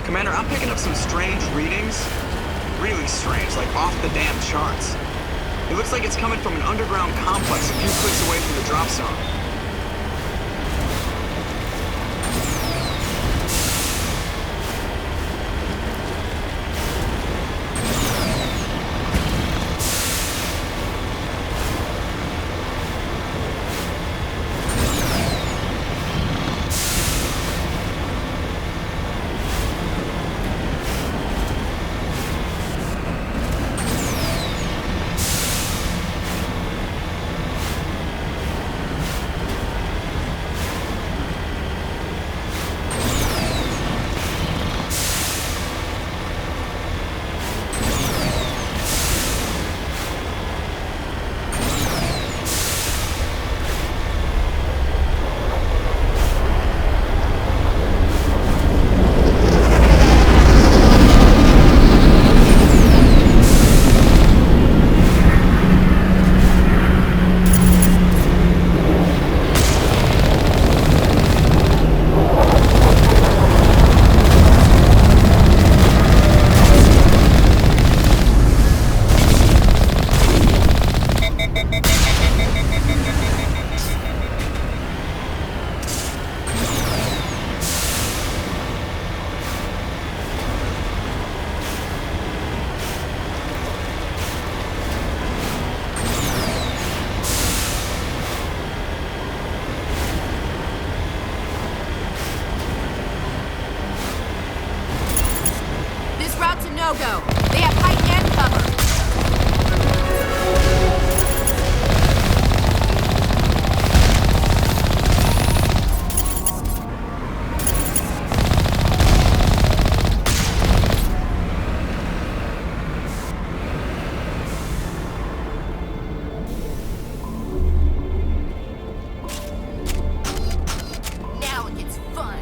Commander, I'm picking up some strange readings. Really strange, like off the damn charts. It looks like it's coming from an underground complex a few clicks away from the drop zone. No-go. They have height and cover. Now it gets fun.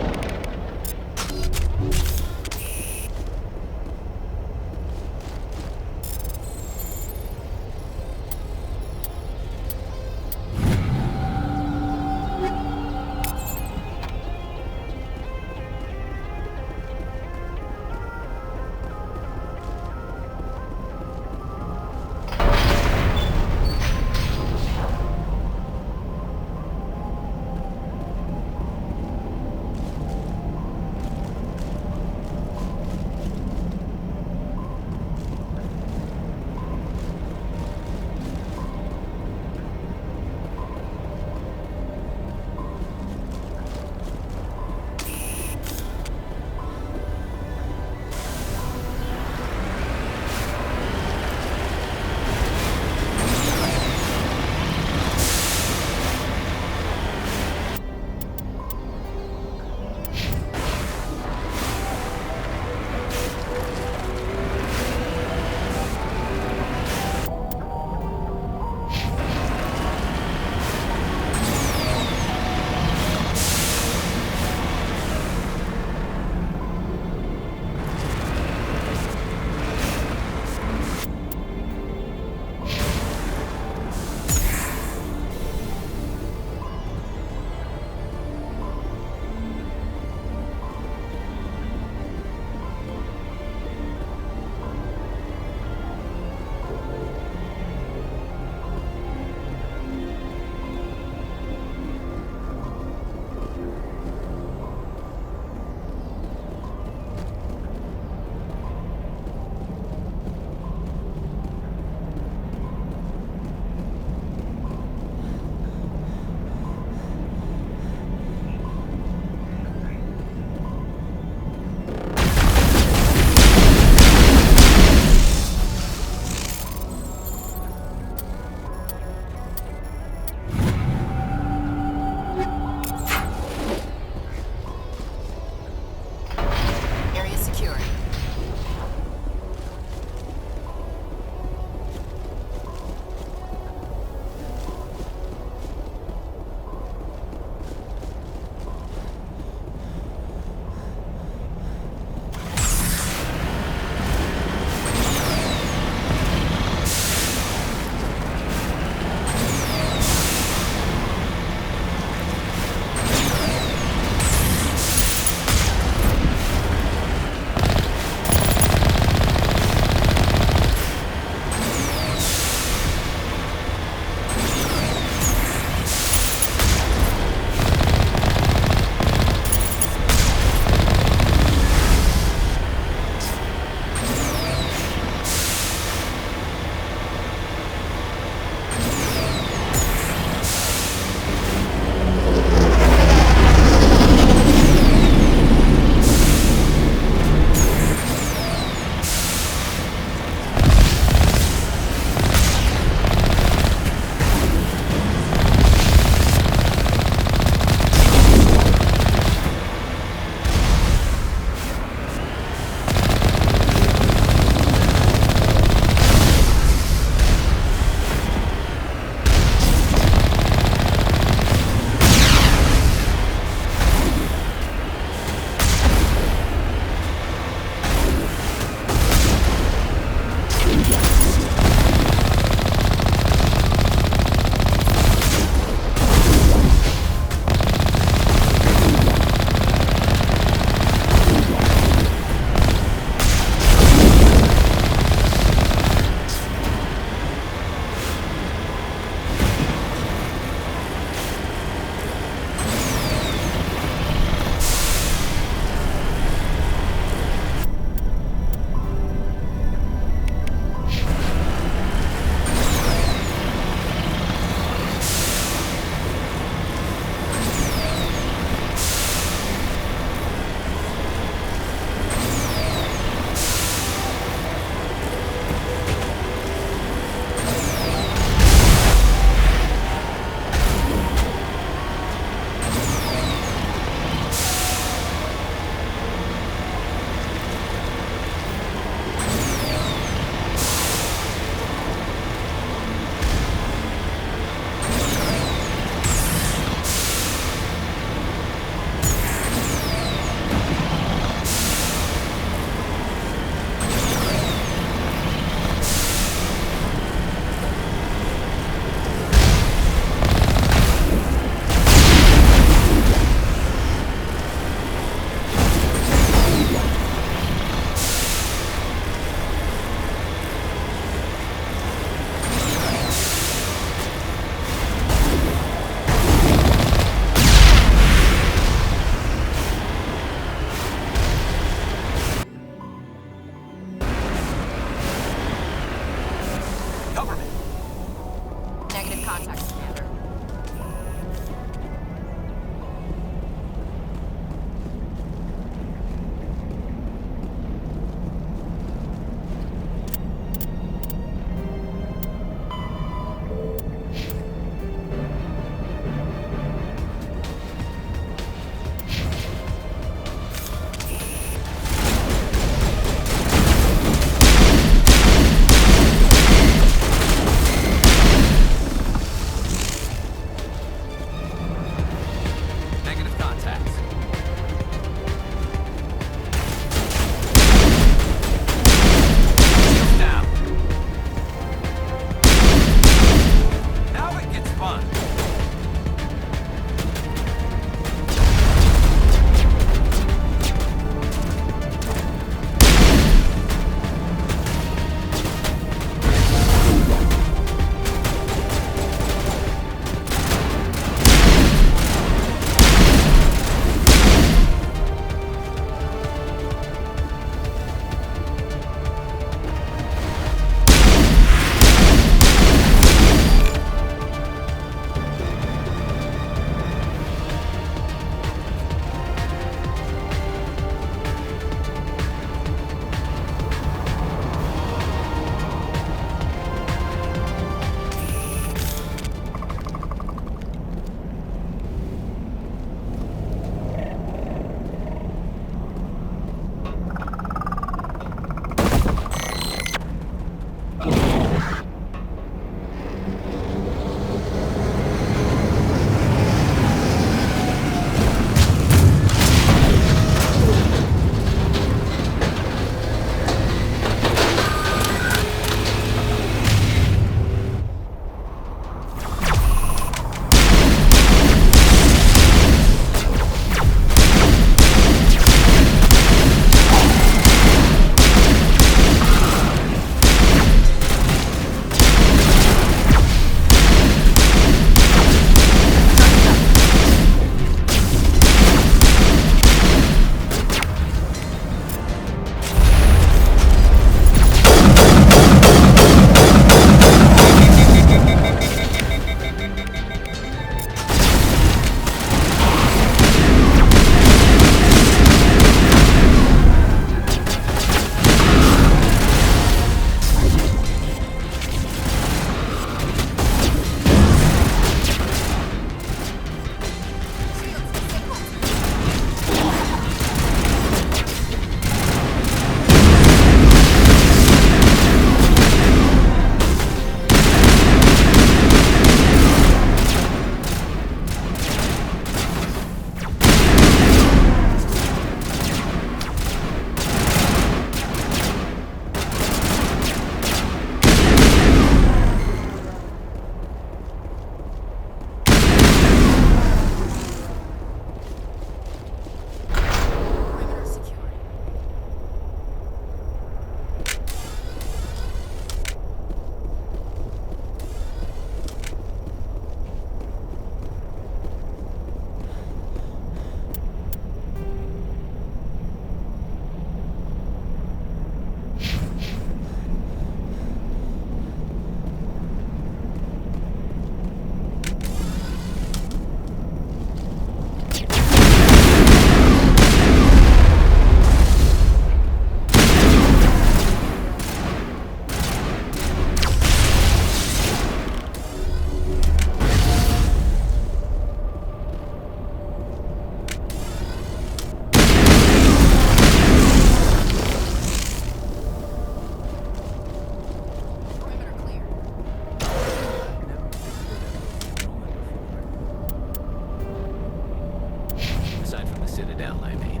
Citadel, I mean.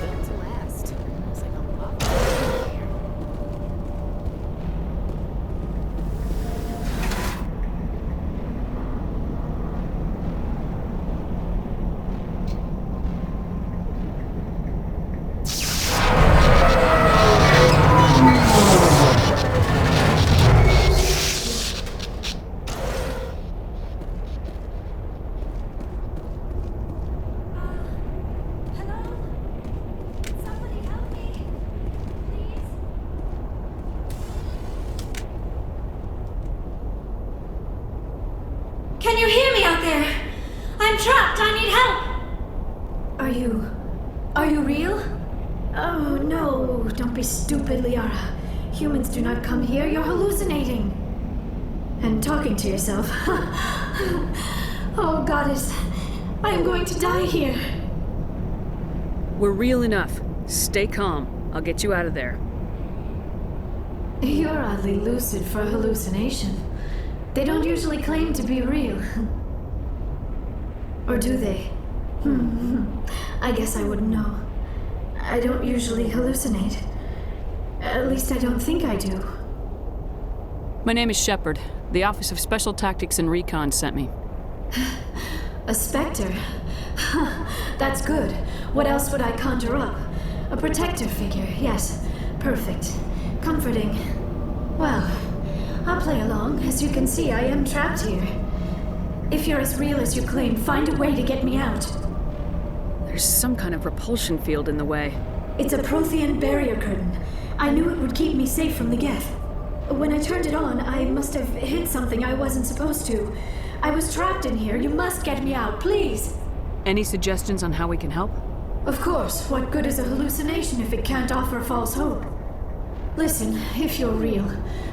Built to last. Looks like a lot of here. Hello? Somebody help me, please. Can you hear me out there? I'm trapped. I need help. Are you real? Oh no, don't be stupid, Liara. Humans do not come here, you're hallucinating. And talking to yourself. Oh, goddess, I am going to die here. We're real enough. Stay calm. I'll get you out of there. You're oddly lucid for a hallucination. They don't usually claim to be real. Or do they? I guess I wouldn't know. I don't usually hallucinate. At least I don't think I do. My name is Shepard. The Office of Special Tactics and Recon sent me. A specter? That's good. What else would I conjure up? A protector figure, yes. Perfect. Comforting. Well, I'll play along. As you can see, I am trapped here. If you're as real as you claim, find a way to get me out. There's some kind of repulsion field in the way. It's a Prothean barrier curtain. I knew it would keep me safe from the Geth. When I turned it on, I must have hit something I wasn't supposed to. I was trapped in here. You must get me out, please. Any suggestions on how we can help? Of course. What good is a hallucination if it can't offer false hope? Listen, if you're real,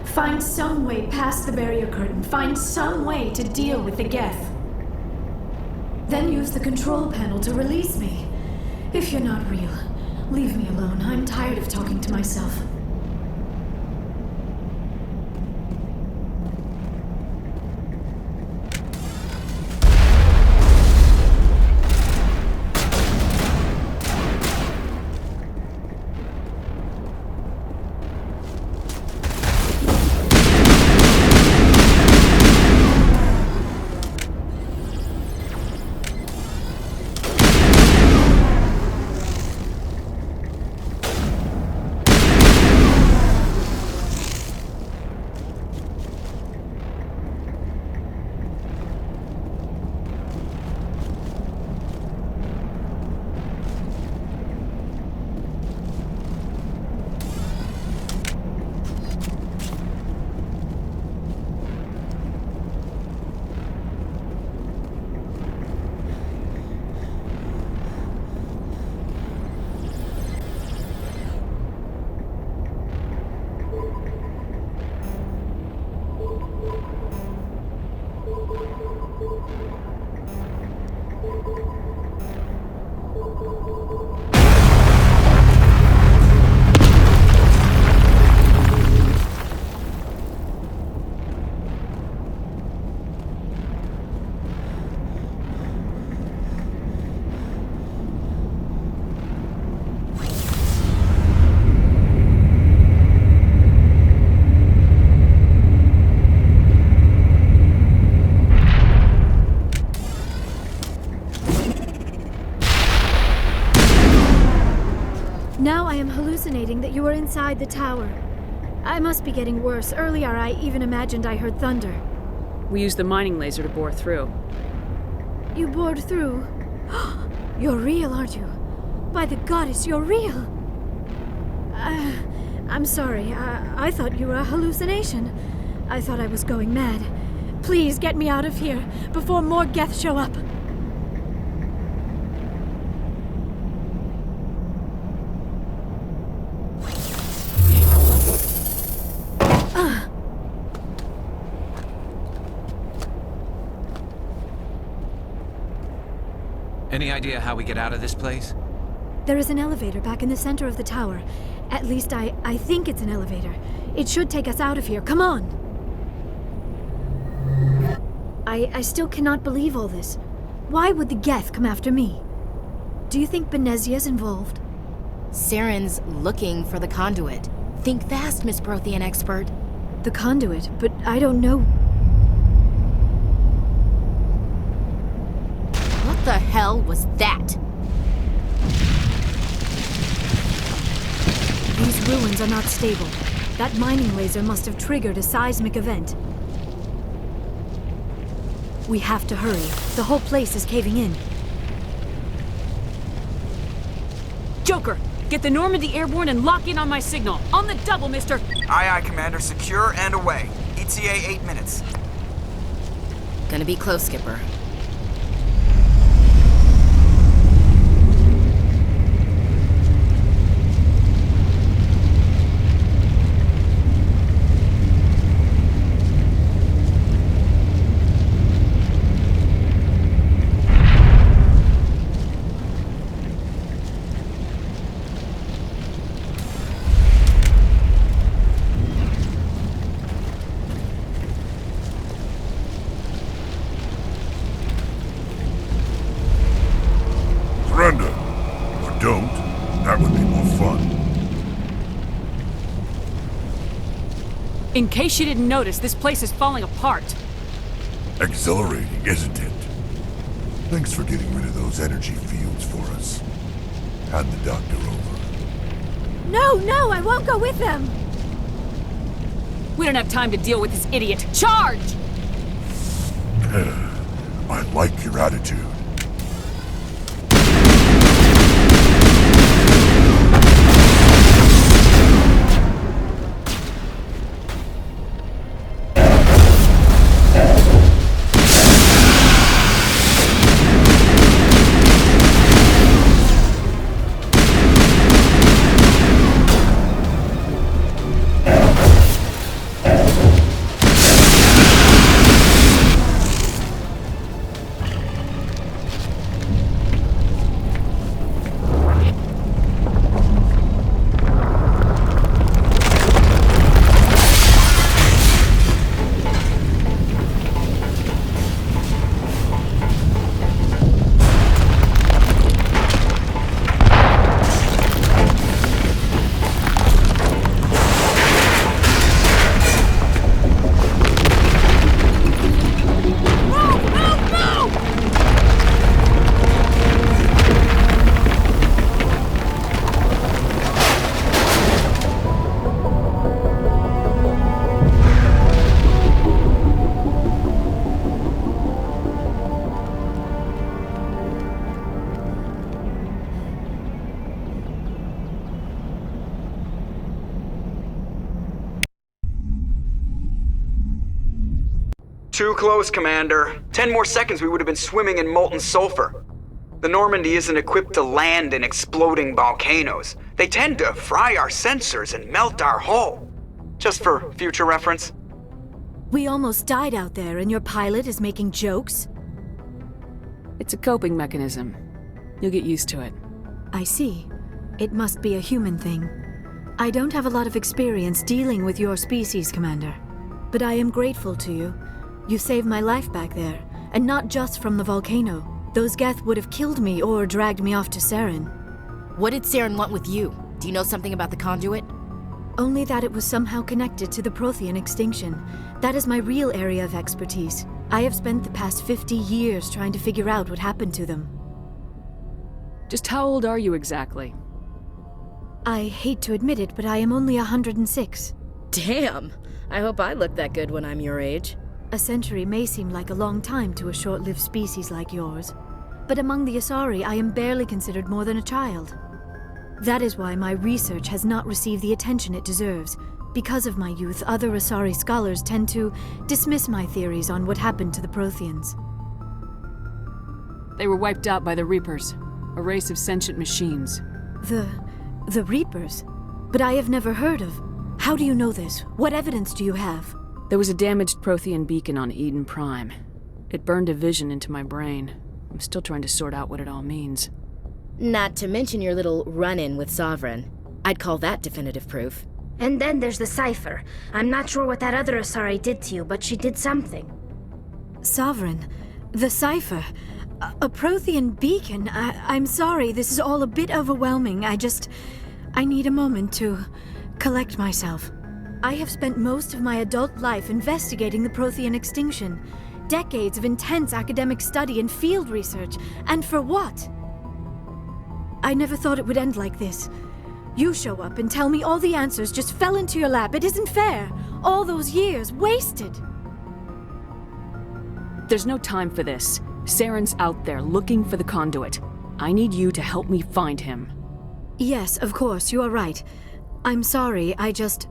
find some way past the barrier curtain. Find some way to deal with the Geth. Then use the control panel to release me. If you're not real, leave me alone. I'm tired of talking to myself. Now I am hallucinating that you are inside the tower. I must be getting worse. Earlier I even imagined I heard thunder. We used the mining laser to bore through. You bored through? You're real, aren't you? By the goddess, you're real! I'm sorry. I thought you were a hallucination. I thought I was going mad. Please get me out of here before more Geth show up. Any idea how we get out of this place? There is an elevator back in the center of the tower. At least I think it's an elevator. It should take us out of here. Come on! I still cannot believe all this. Why would the Geth come after me? Do you think Benezia's involved? Saren's looking for the conduit. Think fast, Miss Prothean expert. The conduit, but I don't know. What the hell was that? These ruins are not stable. That mining laser must have triggered a seismic event. We have to hurry. The whole place is caving in. Joker, get the Normandy airborne and lock in on my signal. On the double, mister! Aye, Commander. Secure and away. ETA 8 minutes. Gonna be close, Skipper. Surrender. Or don't. That would be more fun. In case you didn't notice, this place is falling apart. Exhilarating, isn't it? Thanks for getting rid of those energy fields for us. Hand the doctor over. No, I won't go with them! We don't have time to deal with this idiot. Charge! I like your attitude. Too close, Commander. 10 more seconds we would have been swimming in molten sulfur. The Normandy isn't equipped to land in exploding volcanoes. They tend to fry our sensors and melt our hull. Just for future reference. We almost died out there and your pilot is making jokes? It's a coping mechanism. You'll get used to it. I see. It must be a human thing. I don't have a lot of experience dealing with your species, Commander. But I am grateful to you. You saved my life back there, and not just from the volcano. Those Geth would have killed me or dragged me off to Saren. What did Saren want with you? Do you know something about the conduit? Only that it was somehow connected to the Prothean extinction. That is my real area of expertise. I have spent the past 50 years trying to figure out what happened to them. Just how old are you exactly? I hate to admit it, but I am only 106. Damn! I hope I look that good when I'm your age. A century may seem like a long time to a short-lived species like yours. But among the Asari, I am barely considered more than a child. That is why my research has not received the attention it deserves. Because of my youth, other Asari scholars tend to dismiss my theories on what happened to the Protheans. They were wiped out by the Reapers, a race of sentient machines. The Reapers? But I have never heard of. How do you know this? What evidence do you have? There was a damaged Prothean beacon on Eden Prime. It burned a vision into my brain. I'm still trying to sort out what it all means. Not to mention your little run-in with Sovereign. I'd call that definitive proof. And then there's the cipher. I'm not sure what that other Asari did to you, but she did something. Sovereign. The cipher. A Prothean beacon. I'm sorry, this is all a bit overwhelming. I need a moment to collect myself. I have spent most of my adult life investigating the Prothean extinction. Decades of intense academic study and field research. And for what? I never thought it would end like this. You show up and tell me all the answers just fell into your lap. It isn't fair. All those years wasted. There's no time for this. Saren's out there looking for the conduit. I need you to help me find him. Yes, of course, you are right. I'm sorry, I just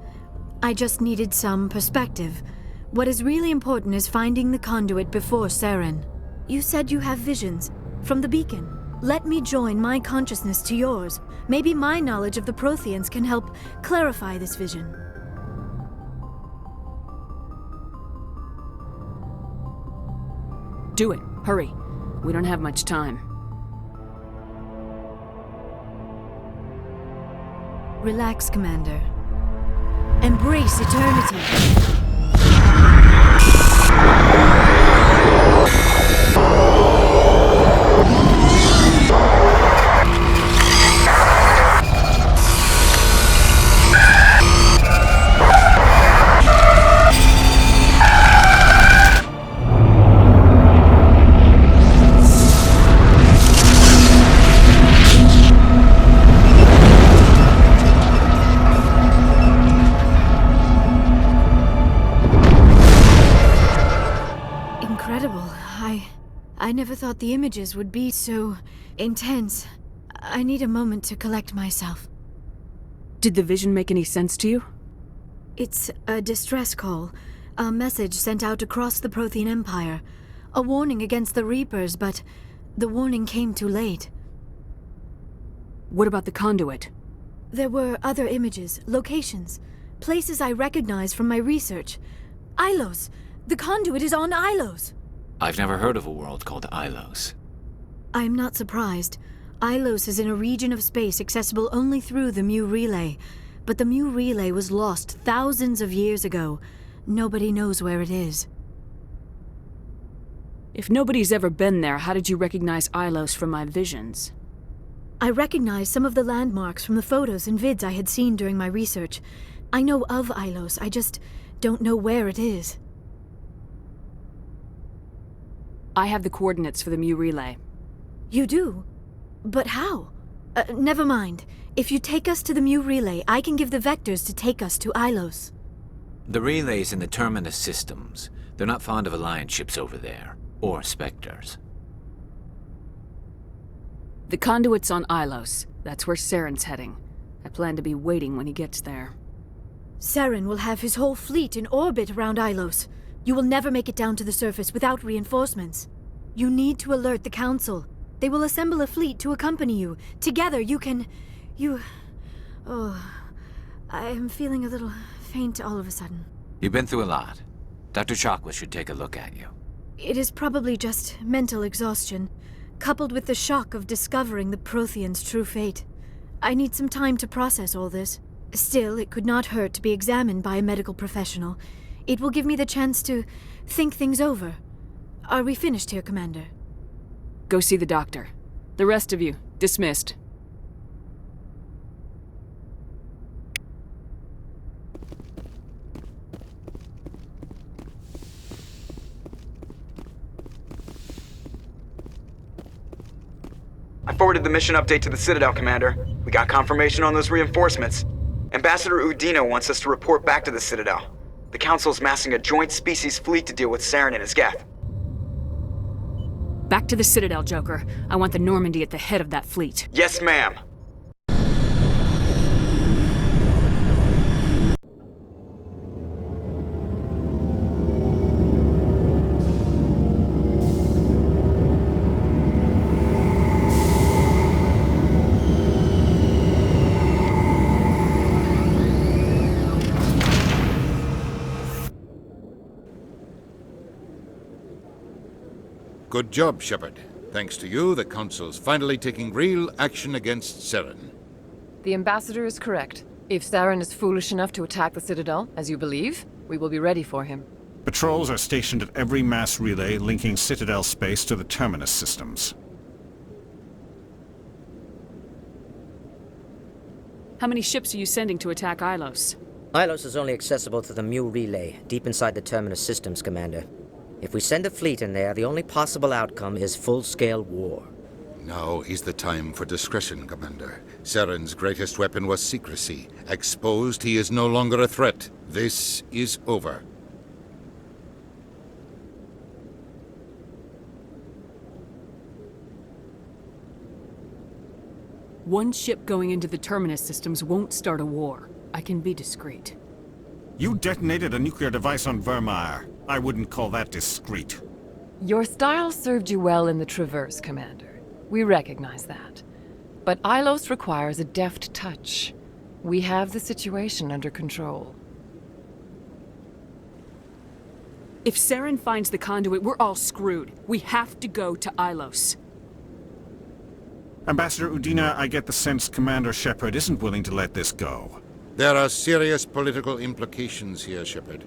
needed some perspective. What is really important is finding the conduit before Saren. You said you have visions from the beacon. Let me join my consciousness to yours. Maybe my knowledge of the Protheans can help clarify this vision. Do it. Hurry. We don't have much time. Relax, Commander. Embrace eternity. I never thought the images would be so intense. I need a moment to collect myself. Did the vision make any sense to you? It's a distress call. A message sent out across the Prothean Empire. A warning against the Reapers, but the warning came too late. What about the conduit? There were other images, locations, places I recognized from my research. Ilos! The conduit is on Ilos! I've never heard of a world called Ilos. I'm not surprised. Ilos is in a region of space accessible only through the Mu Relay. But the Mu Relay was lost thousands of years ago. Nobody knows where it is. If nobody's ever been there, how did you recognize Ilos from my visions? I recognized some of the landmarks from the photos and vids I had seen during my research. I know of Ilos, I just don't know where it is. I have the coordinates for the Mu Relay. You do? But how? Never mind. If you take us to the Mu Relay, I can give the vectors to take us to Ilos. The relay's in the Terminus systems. They're not fond of Alliance ships over there. Or Spectres. The conduit's on Ilos. That's where Saren's heading. I plan to be waiting when he gets there. Saren will have his whole fleet in orbit around Ilos. You will never make it down to the surface without reinforcements. You need to alert the Council. They will assemble a fleet to accompany you. Together you can... Oh... I am feeling a little faint all of a sudden. You've been through a lot. Dr. Chockless should take a look at you. It is probably just mental exhaustion, coupled with the shock of discovering the Protheans' true fate. I need some time to process all this. Still, it could not hurt to be examined by a medical professional. It will give me the chance to think things over. Are we finished here, Commander? Go see the doctor. The rest of you, dismissed. I forwarded the mission update to the Citadel, Commander. We got confirmation on those reinforcements. Ambassador Udina wants us to report back to the Citadel. The Council's massing a joint species fleet to deal with Saren and his Geth. Back to the Citadel, Joker. I want the Normandy at the head of that fleet. Yes, ma'am. Good job, Shepard. Thanks to you, the Council's finally taking real action against Saren. The Ambassador is correct. If Saren is foolish enough to attack the Citadel, as you believe, we will be ready for him. Patrols are stationed at every mass relay linking Citadel space to the Terminus systems. How many ships are you sending to attack Ilos? Ilos is only accessible to the Mu relay, deep inside the Terminus systems, Commander. If we send a fleet in there, the only possible outcome is full-scale war. Now is the time for discretion, Commander. Saren's greatest weapon was secrecy. Exposed, he is no longer a threat. This is over. One ship going into the Terminus systems won't start a war. I can be discreet. You detonated a nuclear device on Vermeer. I wouldn't call that discreet. Your style served you well in the Traverse, Commander. We recognize that. But Ilos requires a deft touch. We have the situation under control. If Saren finds the conduit, we're all screwed. We have to go to Ilos. Ambassador Udina, I get the sense Commander Shepard isn't willing to let this go. There are serious political implications here, Shepard.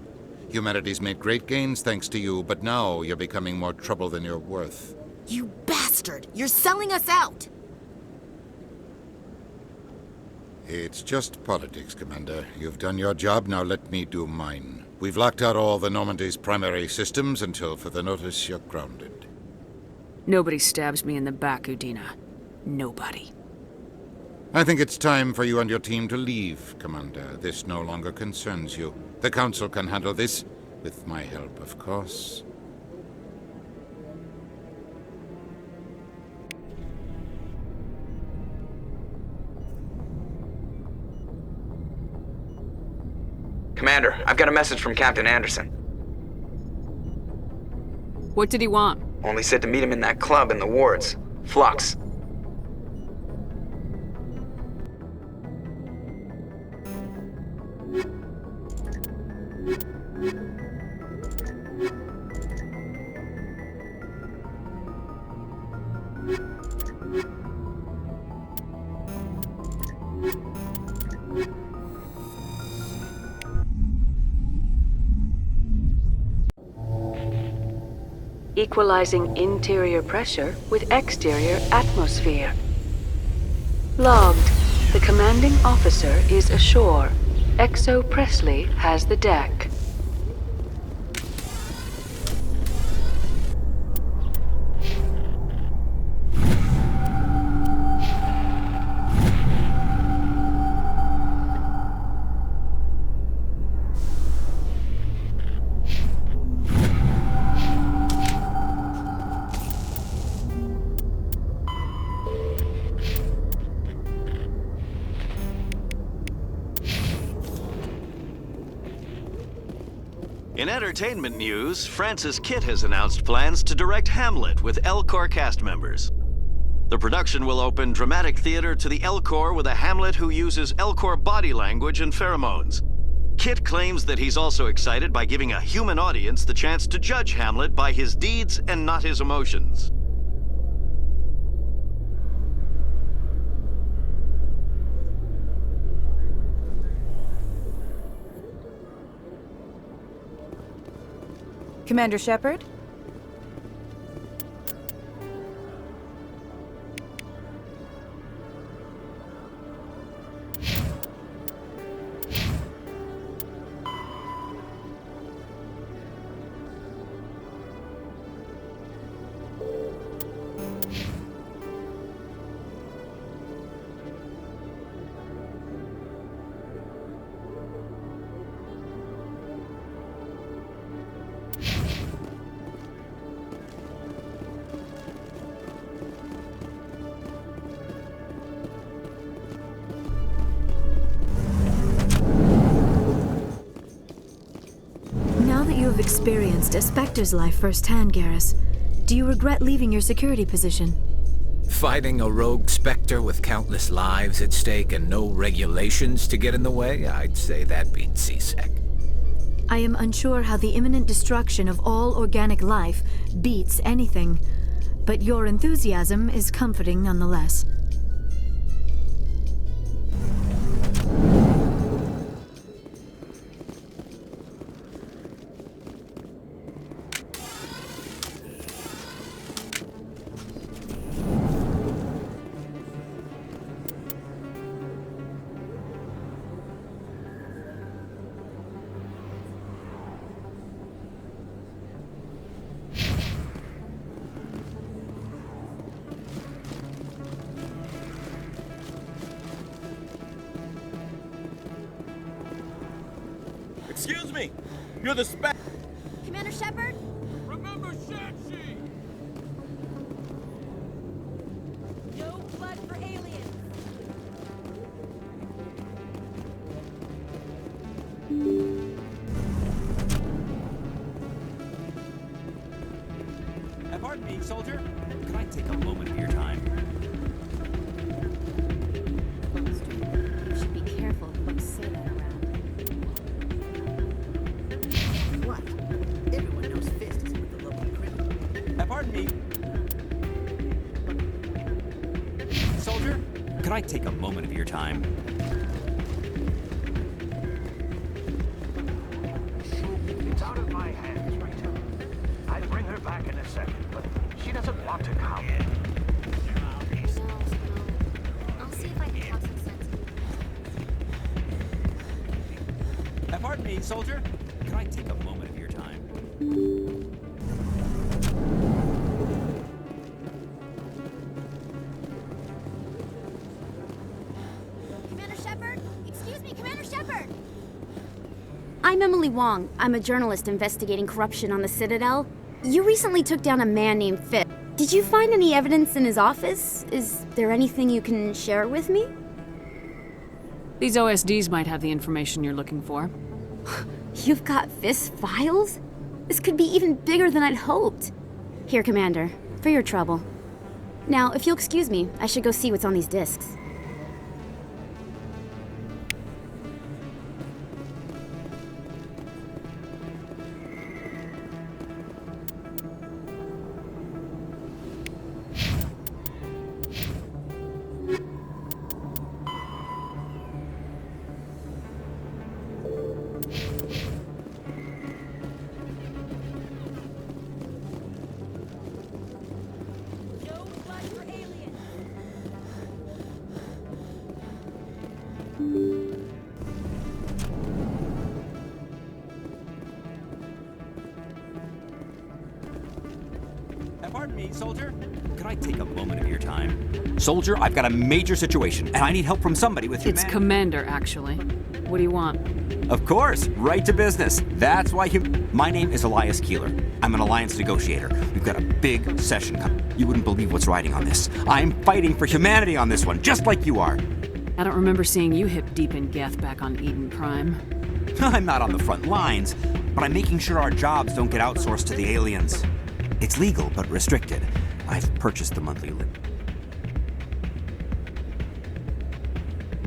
Humanity's made great gains thanks to you, but now you're becoming more trouble than you're worth. You bastard! You're selling us out! It's just politics, Commander. You've done your job, now let me do mine. We've locked out all the Normandy's primary systems until further notice you're grounded. Nobody stabs me in the back, Udina. Nobody. I think it's time for you and your team to leave, Commander. This no longer concerns you. The Council can handle this, with my help, of course. Commander, I've got a message from Captain Anderson. What did he want? Only said to meet him in that club in the wards. Flux. Equalizing interior pressure with exterior atmosphere. Logged. The commanding officer is ashore. Exo Presley has the deck. In entertainment news, Francis Kitt has announced plans to direct Hamlet with Elcor cast members. The production will open dramatic theater to the Elcor with a Hamlet who uses Elcor body language and pheromones. Kitt claims that he's also excited by giving a human audience the chance to judge Hamlet by his deeds and not his emotions. Commander Shepard? Now that you have experienced a Spectre's life firsthand, Garrus, do you regret leaving your security position? Fighting a rogue Spectre with countless lives at stake and no regulations to get in the way? I'd say that beats CSEC. I am unsure how the imminent destruction of all organic life beats anything, but your enthusiasm is comforting nonetheless. Excuse me! You're the spec... Commander Shepard? Remember Shanxi! No blood for aliens! Pardon me, soldier. Can I take a moment of your time? You should be careful what you say that around. What? Everyone knows Fist is with the local criminal. Pardon me. Soldier, could I take a moment of your time? It's out of my hands, Rita. I'll bring her back in a second, but she doesn't want to come. I'll see if I can talk some sense. Pardon me, soldier. Can I take a moment of your time? Commander Shepard? Excuse me, Commander Shepard! I'm Emily Wong. I'm a journalist investigating corruption on the Citadel. You recently took down a man named Fist. Did you find any evidence in his office? Is there anything you can share with me? These OSDs might have the information you're looking for. You've got Fist's files? This could be even bigger than I'd hoped. Here, Commander, for your trouble. Now, if you'll excuse me, I should go see what's on these discs. Pardon me, soldier. Could I take a moment of your time? Soldier, I've got a major situation, and I need help from somebody with It's Commander, actually. What do you want? Of course, right to business. That's why My name is Elias Keeler. I'm an alliance negotiator. We've got a big session coming. You wouldn't believe what's riding on this. I'm fighting for humanity on this one, just like you are. I don't remember seeing you hip deep in Geth back on Eden Prime. I'm not on the front lines, but I'm making sure our jobs don't get outsourced to the aliens. It's legal, but restricted. I've purchased the monthly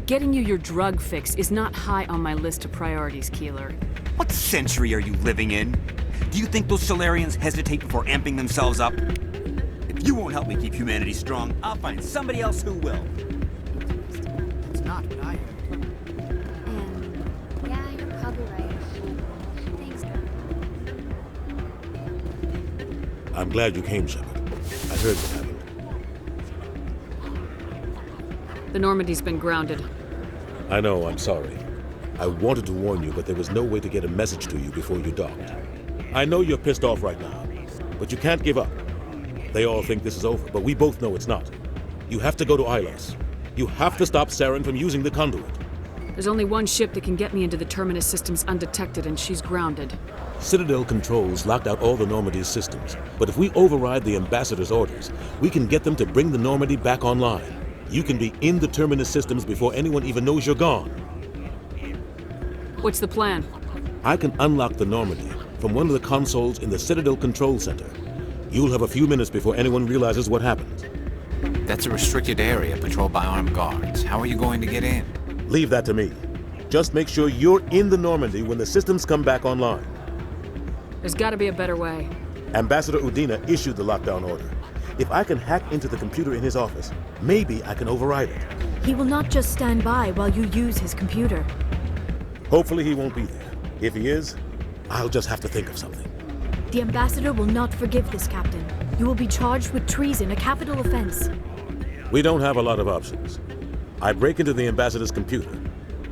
Getting you your drug fix is not high on my list of priorities, Keeler. What century are you living in? Do you think those Solarians hesitate before amping themselves up? If you won't help me keep humanity strong, I'll find somebody else who will. It's not what I heard. Yeah, you're probably right. Thanks, I'm glad you came, Shepard. I heard what happened. The Normandy's been grounded. I know, I'm sorry. I wanted to warn you, but there was no way to get a message to you before you docked. I know you're pissed off right now, but you can't give up. They all think this is over, but we both know it's not. You have to go to Ilos. You have to stop Saren from using the conduit. There's only one ship that can get me into the Terminus systems undetected, and she's grounded. Citadel controls locked out all the Normandy's systems, but if we override the Ambassador's orders, we can get them to bring the Normandy back online. You can be in the Terminus systems before anyone even knows you're gone. What's the plan? I can unlock the Normandy from one of the consoles in the Citadel Control Center. You'll have a few minutes before anyone realizes what happened. That's a restricted area patrolled by armed guards. How are you going to get in? Leave that to me. Just make sure you're in the Normandy when the systems come back online. There's gotta be a better way. Ambassador Udina issued the lockdown order. If I can hack into the computer in his office, maybe I can override it. He will not just stand by while you use his computer. Hopefully he won't be there. If he is, I'll just have to think of something. The ambassador will not forgive this, Captain. You will be charged with treason, a capital offense. We don't have a lot of options. I break into the ambassador's computer,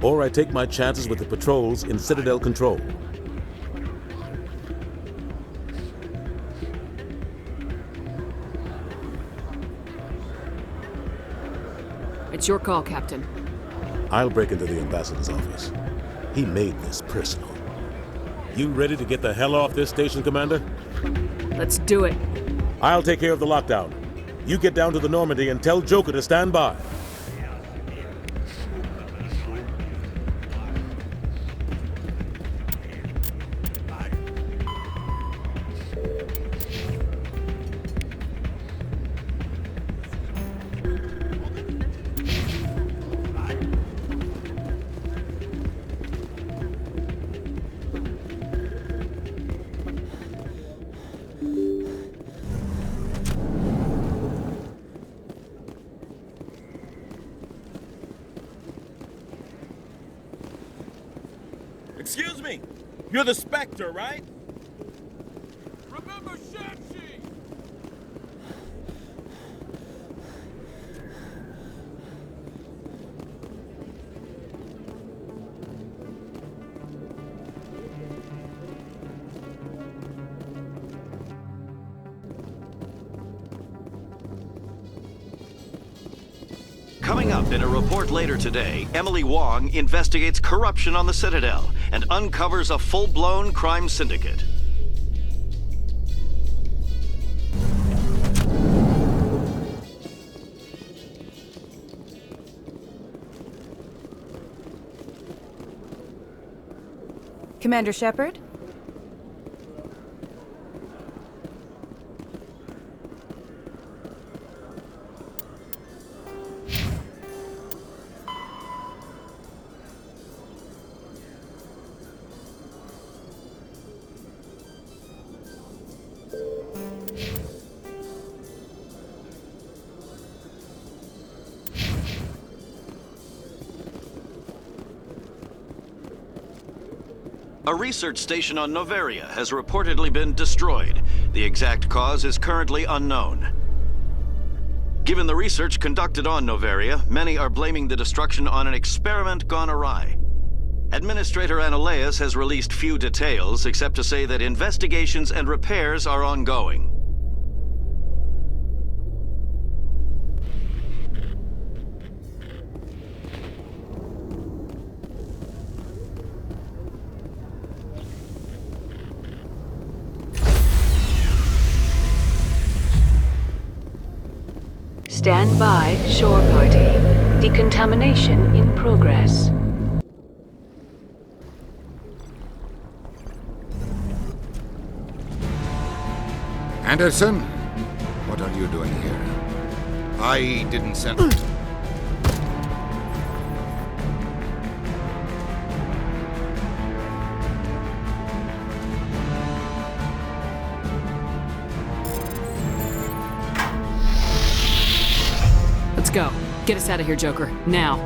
or I take my chances with the patrols in Citadel control. It's your call, Captain. I'll break into the ambassador's office. He made this personal. You ready to get the hell off this station, Commander? Let's do it. I'll take care of the lockdown. You get down to the Normandy and tell Joker to stand by. Excuse me, you're the Spectre, right? Remember Shanshi! Coming up in a report later today, Emily Wong investigates corruption on the Citadel and uncovers a full-blown crime syndicate. Commander Shepard? A research station on Noveria has reportedly been destroyed. The exact cause is currently unknown. Given the research conducted on Noveria, many are blaming the destruction on an experiment gone awry. Administrator Anoleus has released few details, except to say that investigations and repairs are ongoing. Stand by, shore party. Decontamination in progress. Anderson, what are you doing here? I didn't send... Let's go. Get us out of here, Joker. Now.